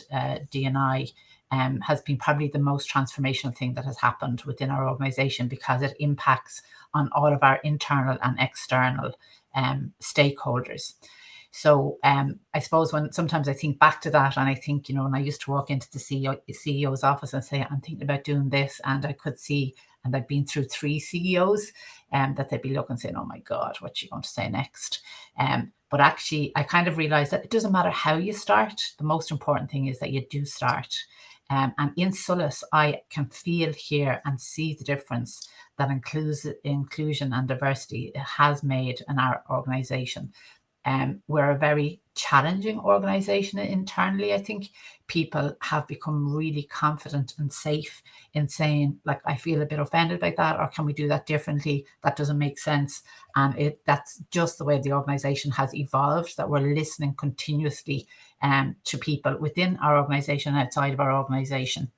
H: D&I has been probably the most transformational thing that has happened within our organization, because it impacts on all of our internal and external stakeholders. So I suppose when sometimes I think back to that, and I think, you know, when I used to walk into the CEO's office and say, I'm thinking about doing this, and I could see, and I've been through 3 CEOs, that they'd be looking saying, oh my God, what's she going to say next? But actually, I kind of realized that it doesn't matter how you start. The most important thing is that you do start. And in Sulis, I can feel, hear and see the difference that inclusion and diversity has made in our organisation. We're a very challenging organisation internally. I think people have become really confident and safe in saying, like, I feel a bit offended by that, or can we do that differently? That doesn't make sense. And that's just the way the organisation has evolved, that we're listening continuously to people within our organisation and outside of our organisation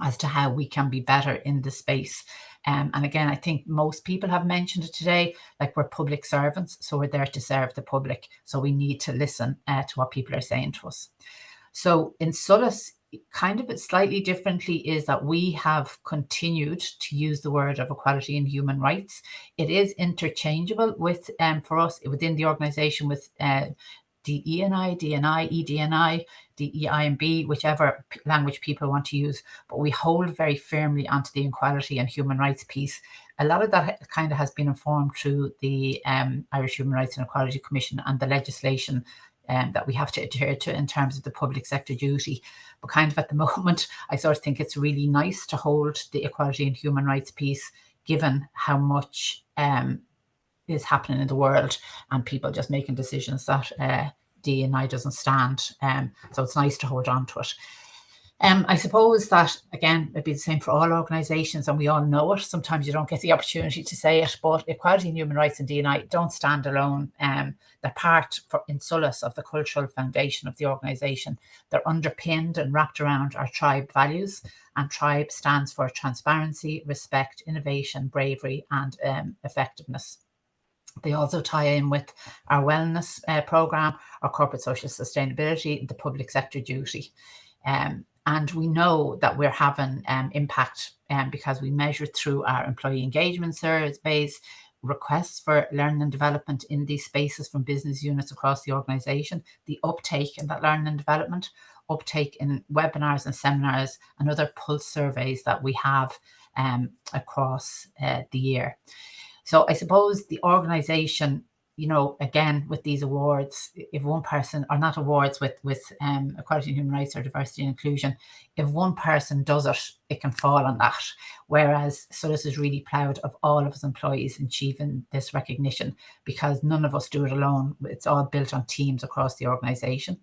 H: as to how we can be better in the space. And again, I think most people have mentioned it today, like, we're public servants, so we're there to serve the public. So we need to listen to what people are saying to us. So in Sulis, kind of slightly differently is that we have continued to use the word of equality and human rights. It is interchangeable with, for us within the organisation, with DE&I, D&I, ED&I, DEI and B, whichever language people want to use, but we hold very firmly onto the equality and human rights piece. A lot of that kind of has been informed through the Irish Human Rights and Equality Commission and the legislation that we have to adhere to in terms of the public sector duty. But kind of at the moment, I sort of think it's really nice to hold the equality and human rights piece, given how much is happening in the world, and people just making decisions that D&I doesn't stand. So it's nice to hold on to it. I suppose that, again, it'd be the same for all organisations, and we all know it. Sometimes you don't get the opportunity to say it, but equality and human rights and D&I don't stand alone. They're part in solace of the cultural foundation of the organisation. They're underpinned and wrapped around our tribe values, and tribe stands for transparency, respect, innovation, bravery, and effectiveness. They also tie in with our wellness programme, our corporate social sustainability, the public sector duty. And we know that we're having impact because we measure through our employee engagement surveys, requests for learning and development in these spaces from business units across the organisation, the uptake in that learning and development, uptake in webinars and seminars, and other pulse surveys that we have across the year. So I suppose the organisation, you know, again, with these awards, if one person, or not awards with equality and human rights or diversity and inclusion, if one person does it, it can fall on that. Whereas Solas is really proud of all of his employees achieving this recognition, because none of us do it alone. It's all built on teams across the organisation.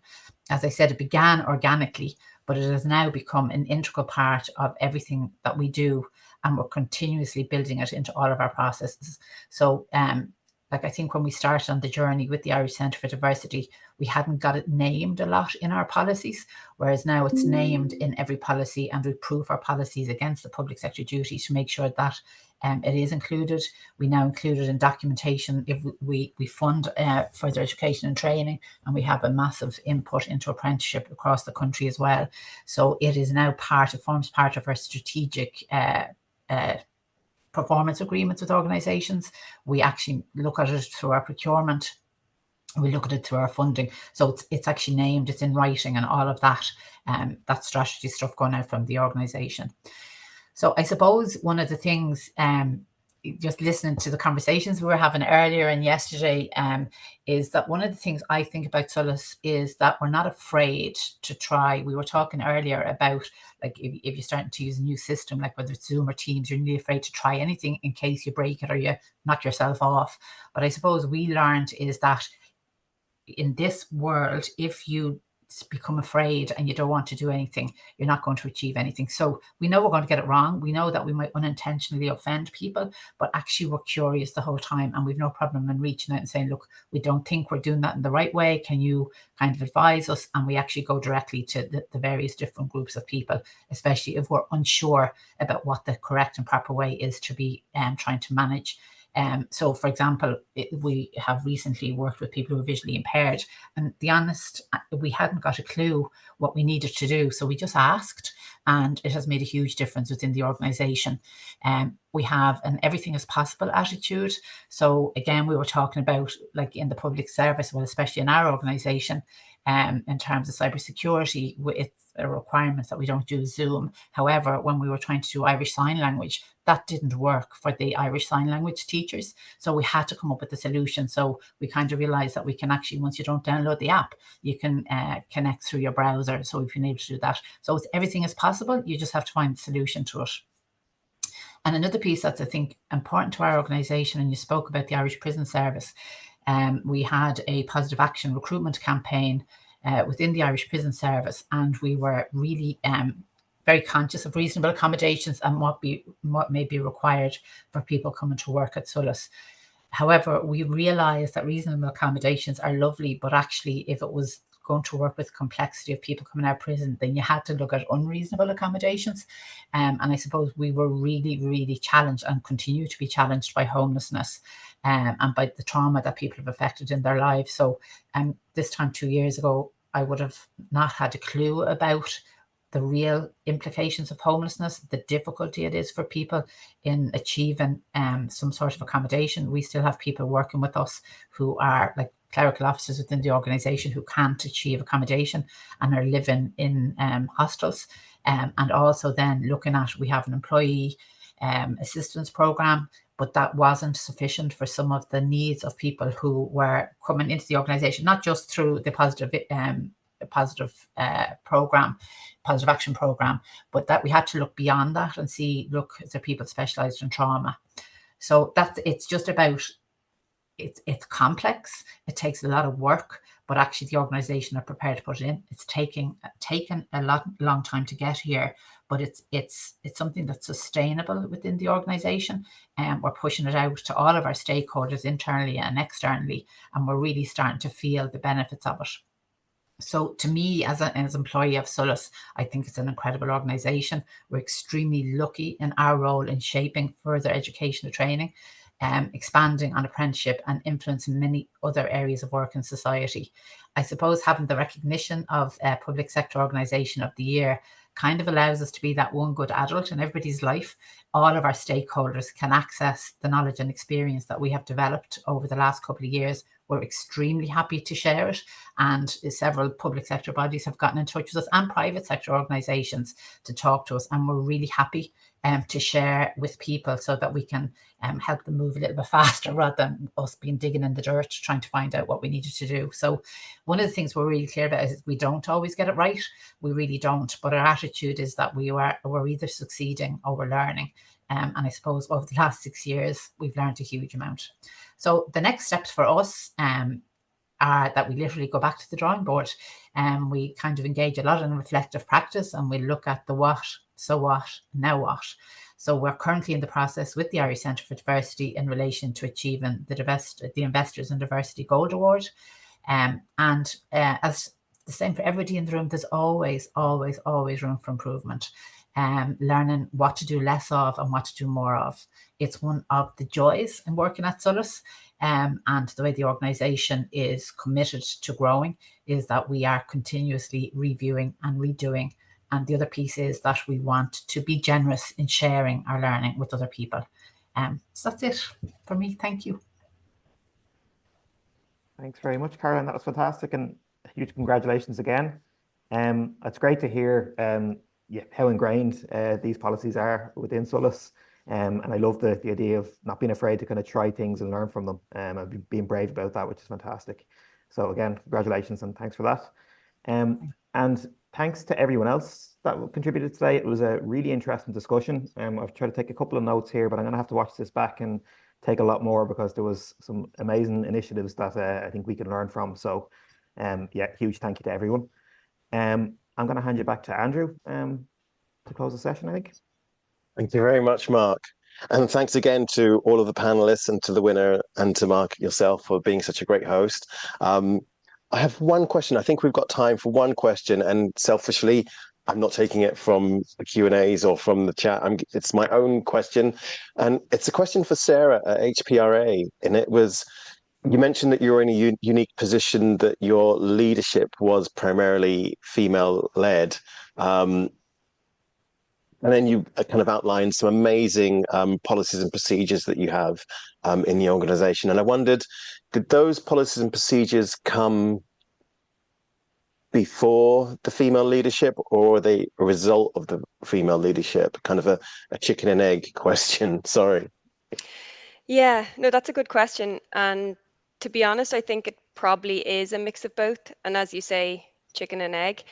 H: As I said, it began organically, but it has now become an integral part of everything that we do, and we're continuously building it into all of our processes. So, like, I think when we started on the journey with the Irish Centre for Diversity, we hadn't got it named a lot in our policies, whereas now it's named in every policy, and we prove our policies against the public sector duty to make sure that it is included. We now include it in documentation if we fund further education and training, and we have a massive input into apprenticeship across the country as well. So it is now it forms part of our strategic performance agreements with organisations. We actually look at it through our procurement. We look at it through our funding. So it's actually named, it's in writing, and all of that, that strategy stuff going out from the organisation. So I suppose one of the things, just listening to the conversations we were having earlier and yesterday, is that one of the things I think about Solas is that we're not afraid to try. We were talking earlier about, like, if you're starting to use a new system, like whether it's Zoom or Teams, you're really afraid to try anything in case you break it or you knock yourself off. But I suppose we learned is that in this world, if you become afraid and you don't want to do anything, you're not going to achieve anything. So we know we're going to get it wrong. We know that we might unintentionally offend people, but actually we're curious the whole time, and we've no problem in reaching out and saying, look, we don't think we're doing that in the right way. Can you kind of advise us? And we actually go directly to the various different groups of people, especially if we're unsure about what the correct and proper way is to be trying to manage. So, for example, we have recently worked with people who are visually impaired, and to be honest, we hadn't got a clue what we needed to do. So we just asked, and it has made a huge difference within the organisation. We have an everything is possible attitude. So again, we were talking about, like, in the public service, well, especially in our organisation, in terms of cybersecurity, it's a requirement that we don't do Zoom. However, when we were trying to do Irish Sign Language, that didn't work for the Irish Sign Language teachers. So we had to come up with a solution. So we kind of realized that we can actually, once you don't download the app, you can connect through your browser. So we've been able to do that. So everything is possible. You just have to find a solution to it. And another piece that's, I think, important to our organisation, and you spoke about the Irish Prison Service, we had a positive action recruitment campaign within the Irish Prison Service, and we were really very conscious of reasonable accommodations and what may be required for people coming to work at Solas. However, we realised that reasonable accommodations are lovely, but actually, if it was going to work with complexity of people coming out of prison, then you had to look at unreasonable accommodations. And I suppose we were really, really challenged, and continue to be challenged, by homelessness and by the trauma that people have affected in their lives. So this time 2 years ago, I would have not had a clue about the real implications of homelessness, the difficulty it is for people in achieving some sort of accommodation. We still have people working with us who are, like, clerical officers within the organisation who can't achieve accommodation and are living in hostels. And also then looking at, we have an employee assistance programme, but that wasn't sufficient for some of the needs of people who were coming into the organisation, not just through the positive action programme, but that we had to look beyond that and see, look, is there people specialised in trauma? So it's just about it's complex. It takes a lot of work, but actually the organisation are prepared to put it in. It's taken a long time to get here, but it's something that's sustainable within the organisation, and we're pushing it out to all of our stakeholders internally and externally, and we're really starting to feel the benefits of it. So to me, as an employee of Solas, I think it's an incredible organisation. We're extremely lucky in our role in shaping further educational training, expanding on apprenticeship and influencing many other areas of work in society. I suppose having the recognition of Public Sector Organisation of the Year kind of allows us to be that one good adult in everybody's life. All of our stakeholders can access the knowledge and experience that we have developed over the last couple of years. We're extremely happy to share it, and several public sector bodies have gotten in touch with us and private sector organisations to talk to us, and we're really happy to share with people so that we can help them move a little bit faster rather than us being digging in the dirt trying to find out what we needed to do. So one of the things we're really clear about is we don't always get it right. We really don't, but our attitude is that we're either succeeding or we're learning. And I suppose over the last 6 years, we've learned a huge amount. So the next steps for us are that we literally go back to the drawing board, and we kind of engage a lot in reflective practice, and we look at the what, so what, now what. So we're currently in the process with the Irish Centre for Diversity in relation to achieving the Investors in Diversity Gold Award. And as the same for everybody in the room, there's always room for improvement. Learning what to do less of and what to do more of. It's one of the joys in working at Solas, and the way the organisation is committed to growing is that we are continuously reviewing and redoing. And the other piece is that we want to be generous in sharing our learning with other people. So that's it for me. Thank you.
B: Thanks very much, Caroline. That was fantastic, and huge congratulations again. It's great to hear how ingrained these policies are within Solas. And I love the idea of not being afraid to kind of try things and learn from them, and being brave about that, which is fantastic. So again, congratulations and thanks for that. And thanks to everyone else that contributed today. It was a really interesting discussion. I've tried to take a couple of notes here, but I'm going to have to watch this back and take a lot more because there was some amazing initiatives that I think we can learn from. So yeah, huge thank you to everyone. I'm going to hand you back to Andrew to close the session, I think.
A: Thank you very much, Mark. And thanks again to all of the panelists and to the winner and to Mark yourself for being such a great host. I have one question. I think we've got time for one question, and selfishly, I'm not taking it from the Q&As or from the chat. It's my own question, and it's a question for Sarah at HPRA. And it was, you mentioned that you're in a unique position, that your leadership was primarily female-led. And then you kind of outlined some amazing policies and procedures that you have in the organisation. And I wondered, did those policies and procedures come before the female leadership, or are they a result of the female leadership? Kind of a chicken and egg question. Sorry.
G: Yeah, no, that's a good question. And to be honest, I think it probably is a mix of both. And as you say, chicken and egg.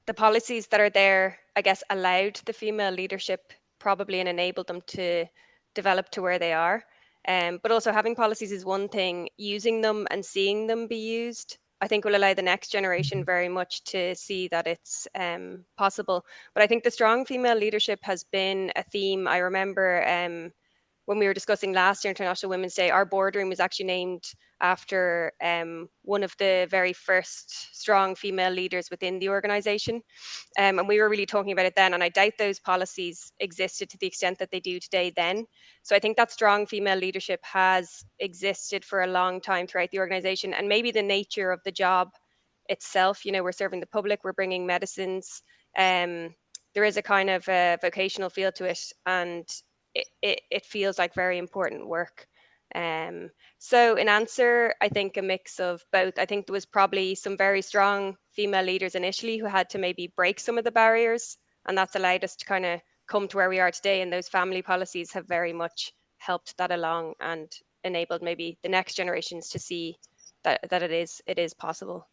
G: The policies that are there, I guess, allowed the female leadership probably and enabled them to develop to where they are. But also having policies is one thing. Using them and seeing them be used, I think, will allow the next generation very much to see that it's possible. But I think the strong female leadership has been a theme. I remember when we were discussing last year International Women's Day, our boardroom was actually named after one of the very first strong female leaders within the organisation. And we were really talking about it then, and I doubt those policies existed to the extent that they do today then. So I think that strong female leadership has existed for a long time throughout the organisation, and maybe the nature of the job itself, you know, we're serving the public, we're bringing medicines, there is a kind of vocational feel to it, and it feels like very important work. So in answer, I think a mix of both. I think there was probably some very strong female leaders initially who had to maybe break some of the barriers, and that's allowed us to kind of come to where we are today. And those family policies have very much helped that along and enabled maybe the next generations to see that it is possible.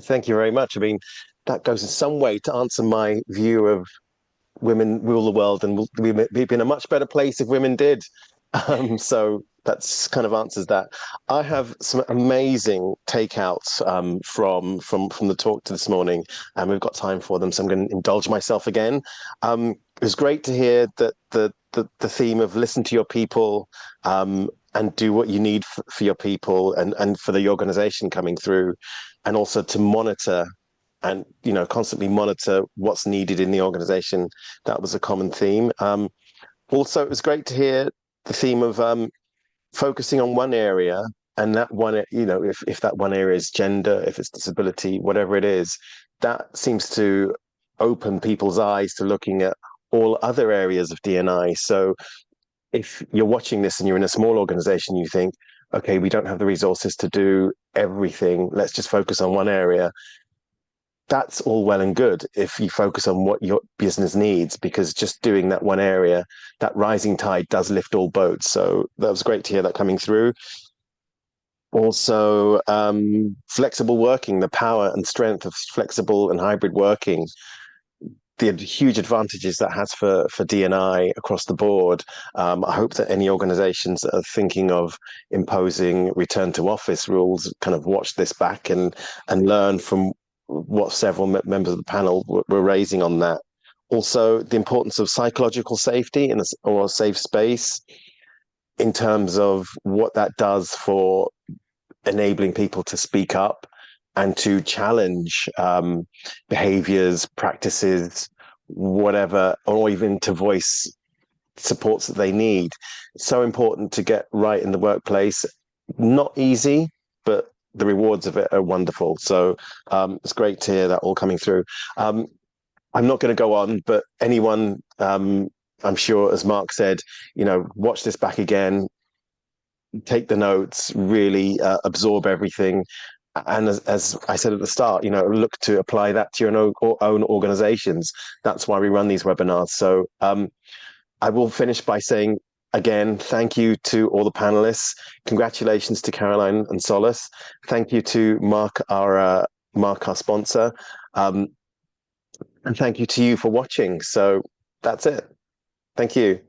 A: Thank you very much. I mean, that goes in some way to answer my view of women rule the world, and we'd be in a much better place if women did. So that's kind of answers that. I have some amazing takeouts from the talk this morning, and we've got time for them, so I'm going to indulge myself again. It was great to hear that the theme of listen to your people, and do what you need for your people and for the organization coming through, and also to monitor and constantly monitor what's needed in the organization. That was a common theme. Also, it was great to hear the theme of focusing on one area, and that one, if that one area is gender, if it's disability, whatever it is, that seems to open people's eyes to looking at all other areas of D&I. So if you're watching this and you're in a small organization, you think, okay, we don't have the resources to do everything. Let's just focus on one area. That's all well and good if you focus on what your business needs, because just doing that one area, that rising tide does lift all boats. So that was great to hear that coming through. Also, flexible working, the power and strength of flexible and hybrid working, the huge advantages that has for D&I across the board. I hope that any organizations that are thinking of imposing return to office rules kind of watch this back and learn from what several members of the panel were raising on that. Also, the importance of psychological safety or a safe space, in terms of what that does for enabling people to speak up and to challenge behaviors, practices, whatever, or even to voice supports that they need. It's so important to get right in the workplace. Not easy, but the rewards of it are wonderful. So it's great to hear that all coming through. I'm not going to go on, but anyone, I'm sure, as Mark said, watch this back again, take the notes, really absorb everything. And as I said at the start, look to apply that to your own organizations. That's why we run these webinars. So I will finish by saying, again, thank you to all the panelists. Congratulations to Caroline and Solace. Thank you to Mark, our sponsor. And thank you to you for watching. So that's it. Thank you.